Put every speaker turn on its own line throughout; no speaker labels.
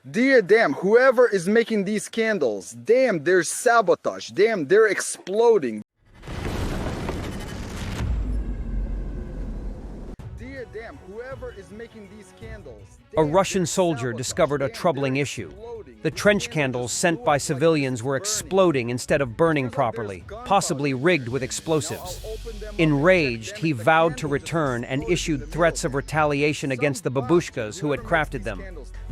Dear damn, whoever is making these candles, damn, there's sabotage, damn, they're exploding. Dear damn, whoever is making these candles.
A Russian soldier discovered a troubling issue. The trench candles sent by civilians were exploding instead of burning properly, possibly rigged with explosives. Enraged, he vowed to return and issued threats of retaliation against the babushkas who had crafted them.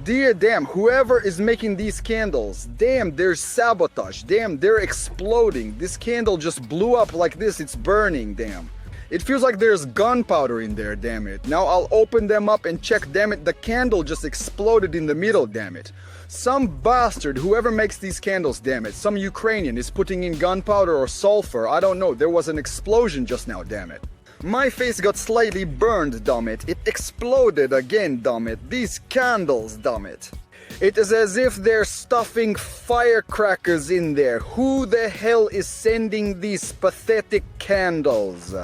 Dear damn, whoever is making these candles, damn, there's sabotage, damn, they're exploding. This candle just blew up like this, it's burning, damn. It feels like there's gunpowder in there, damn it. Now I'll open them up and check, damn it, the candle just exploded in the middle, damn it. Some bastard, whoever makes these candles, damn it, some Ukrainian is putting in gunpowder or sulfur, I don't know, there was an explosion just now, damn it. My face got slightly burned, damn it. It exploded again, damn it. These candles, damn it. It is as if they're stuffing firecrackers in there. Who the hell is sending these pathetic candles?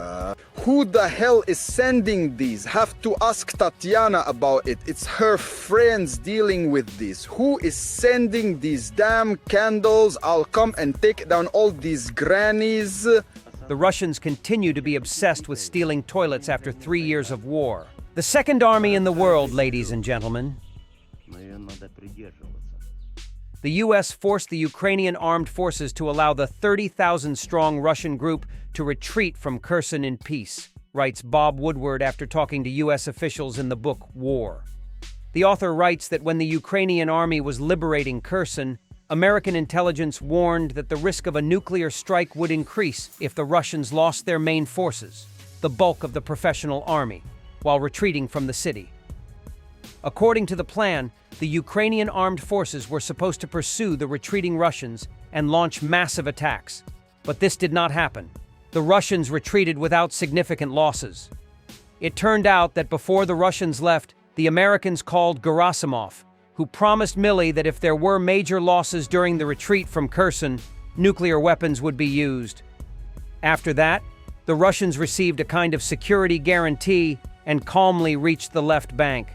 Who the hell is sending these? Have to ask Tatiana about it. It's her friends dealing with this. Who is sending these damn candles? I'll come and take down all these grannies.
The Russians continue to be obsessed with stealing toilets after 3 years of war. The second army in the world, ladies and gentlemen. The U.S. forced the Ukrainian Armed Forces to allow the 30,000-strong Russian group to retreat from Kherson in peace, writes Bob Woodward after talking to U.S. officials in the book War. The author writes that when the Ukrainian army was liberating Kherson, American intelligence warned that the risk of a nuclear strike would increase if the Russians lost their main forces, the bulk of the professional army, while retreating from the city. According to the plan, the Ukrainian armed forces were supposed to pursue the retreating Russians and launch massive attacks. But this did not happen. The Russians retreated without significant losses. It turned out that before the Russians left, the Americans called Gerasimov, who promised Milley that if there were major losses during the retreat from Kherson, nuclear weapons would be used. After that, the Russians received a kind of security guarantee and calmly reached the left bank.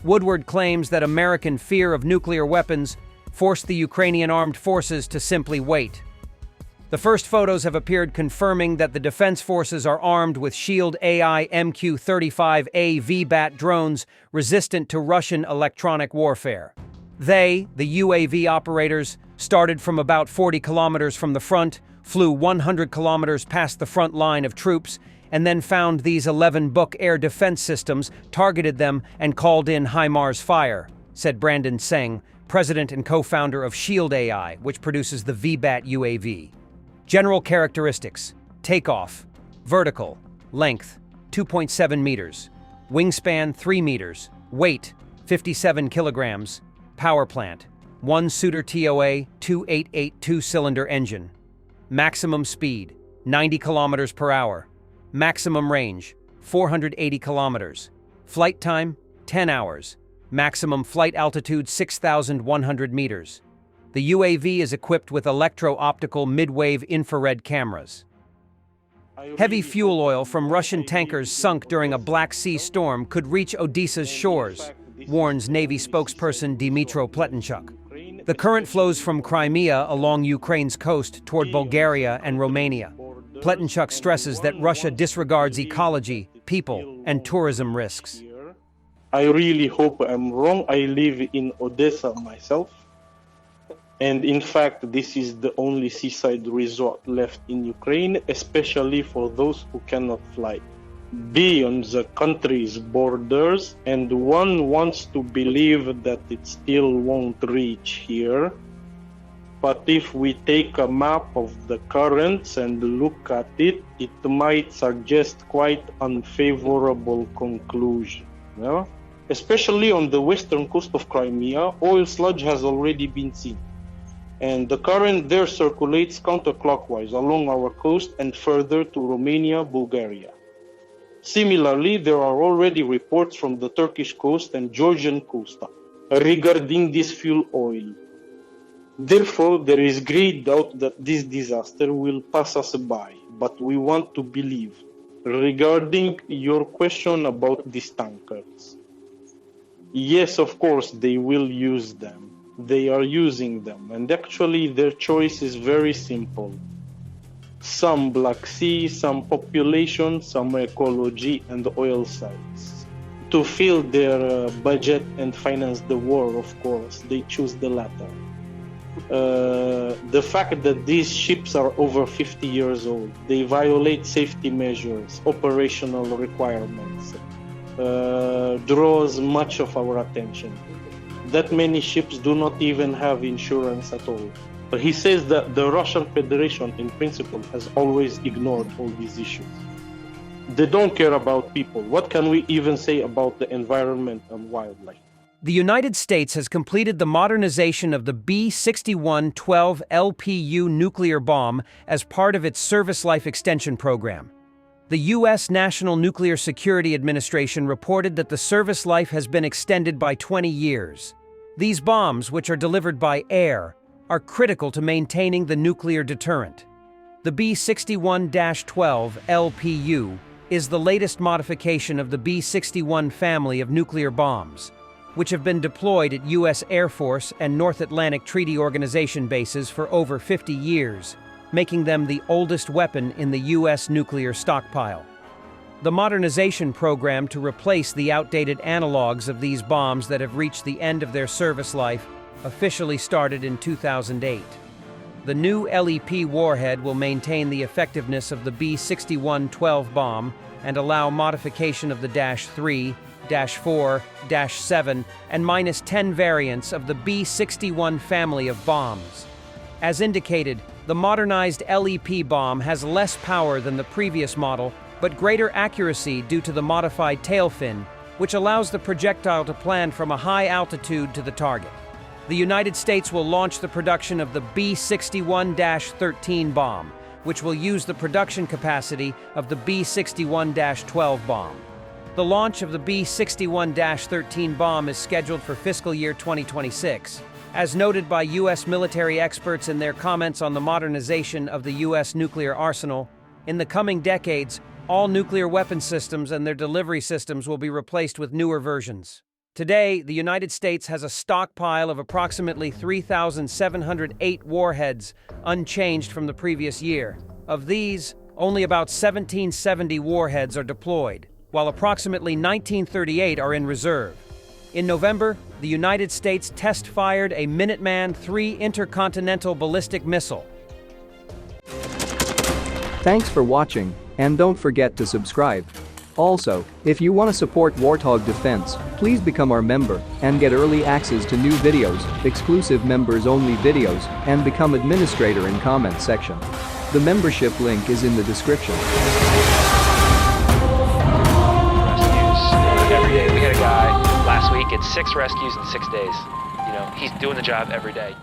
Woodward claims that American fear of nuclear weapons forced the Ukrainian armed forces to simply wait. The first photos have appeared confirming that the defense forces are armed with Shield AI MQ-35A VBAT drones resistant to Russian electronic warfare. They, the UAV operators, started from about 40 kilometers from the front, flew 100 kilometers past the front line of troops, and then found these 11 Buk air defense systems, targeted them, and called in HIMARS fire, said Brandon Seng, president and co-founder of Shield AI, which produces the VBAT UAV. General characteristics: takeoff, vertical, length, 2.7 meters, wingspan 3 meters, weight, 57 kilograms, power plant, 1 Suter TOA 2882-cylinder engine, maximum speed, 90 kilometers per hour, maximum range, 480 kilometers, flight time, 10 hours, maximum flight altitude 6,100 meters. The UAV is equipped with electro-optical mid-wave infrared cameras. Heavy fuel oil from Russian tankers sunk during a Black Sea storm could reach Odessa's shores, warns Navy spokesperson Dmytro Pletenchuk. The current flows from Crimea along Ukraine's coast toward Bulgaria and Romania. Pletenchuk stresses that Russia disregards ecology, people, and tourism risks.
I really hope I'm wrong. I live in Odessa myself. And in fact, this is the only seaside resort left in Ukraine, especially for those who cannot fly beyond the country's borders. And one wants to believe that it still won't reach here. But if we take a map of the currents and look at it, it might suggest quite unfavorable conclusion. Yeah? Especially on the western coast of Crimea, oil sludge has already been seen. And the current there circulates counterclockwise along our coast and further to Romania, Bulgaria. Similarly, there are already reports from the Turkish coast and Georgian coast regarding this fuel oil. Therefore, there is great doubt that this disaster will pass us by, but we want to believe. Regarding your question about these tankers, Yes, of course, they will use them. They are using them. And actually, their choice is very simple. Some Black Sea, some population, some ecology, and oil sites. To fill their budget and finance the war, of course, they choose the latter. The fact that these ships are over 50 years old, they violate safety measures, operational requirements, draws much of our attention. That many ships do not even have insurance at all. But he says that the Russian Federation, in principle, has always ignored all these issues. They don't care about people. What can we even say about the environment and wildlife?
The United States has completed the modernization of the B-6112 LPU nuclear bomb as part of its service life extension program. The U.S. National Nuclear Security Administration reported that the service life has been extended by 20 years. These bombs, which are delivered by air, are critical to maintaining the nuclear deterrent. The B-61-12 LPU is the latest modification of the B-61 family of nuclear bombs, which have been deployed at U.S. Air Force and North Atlantic Treaty Organization bases for over 50 years, making them the oldest weapon in the U.S. nuclear stockpile. The modernization program to replace the outdated analogs of these bombs that have reached the end of their service life officially started in 2008. The new LEP warhead will maintain the effectiveness of the B-61-12 bomb and allow modification of the -3, -4, -7, and -10 variants of the B-61 family of bombs. As indicated, the modernized LEP bomb has less power than the previous model, but greater accuracy due to the modified tail fin, which allows the projectile to plan from a high altitude to the target. The United States will launch the production of the B-61-13 bomb, which will use the production capacity of the B-61-12 bomb. The launch of the B-61-13 bomb is scheduled for fiscal year 2026. As noted by U.S. military experts in their comments on the modernization of the U.S. nuclear arsenal, in the coming decades, all nuclear weapon systems and their delivery systems will be replaced with newer versions. Today, the United States has a stockpile of approximately 3,708 warheads, unchanged from the previous year. Of these, only about 1,770 warheads are deployed, while approximately 1,938 are in reserve. In November, the United States test-fired a Minuteman III intercontinental ballistic missile.
Thanks for watching, and don't forget to subscribe. Also, if you want to support Warthog Defense, please become our member and get early access to new videos, exclusive members-only videos, and become administrator in comment section. The membership link is in the description.
Rescues every day. We had a guy last week at 6 rescues in 6 days. You know, he's doing the job every day.